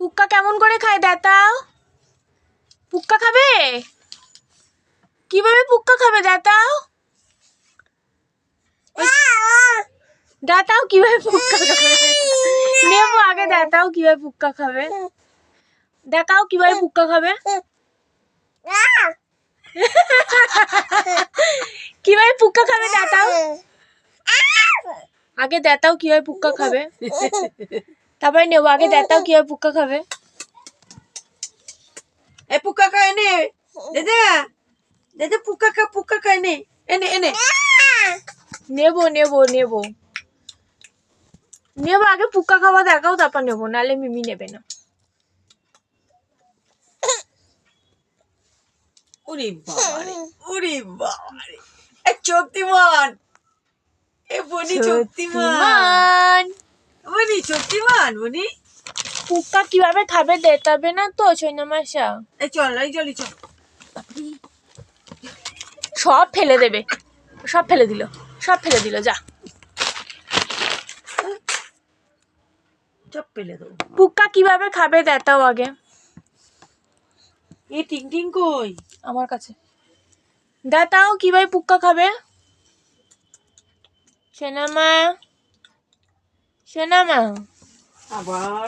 পুক্কা কেমন করে খায় দেখাও। পুক্কা খাবে? কিভাবে পুক্কা খাবে দেখাও? দেখাও কিভাবে পুক্কা খাবে। নেবো আগে দেখাও কিভাবে পুক্কা খাবে। দেখাও কিভাবে পুক্কা খাবে। কিভাবে পুক্কা খাবে দেখাও। আগে দেখাও কিভাবে পুক্কা খাবে, তারপরে নেবো। আগে দেখাও কিভাবে পুক্কা খাবে। এ পুক্কা খায় নে দাদা, দাদা পুক্কা খায় নে, এনে এনে নেবো নেবো নেবো নেবো। আগে পুক্কা খাওয়া দেখাও, তারপর নেবো, নাহলে মিমি নেবে না। ওরে বাবারে, ওরে বাবারে, এ শক্তিমান, এ বনি শক্তিমান, বনি শক্তিমান, বনি পুক্কা কিভাবে খাবে দেখাবে না তো সোনামাশা। এই চল, এই চল, এই চল। সব ফেলে দেবে, সব ফেলে দিল, সব ফেলে দিল। যা, সব ফেলে দেবো। পুক্কা কিভাবে খাবে দেখাও আগে। এ টিং টিং কই? আমার কাছে দেখাও কিভাবে পুক্কা খাবে। সোনামা, সোনামা। আবার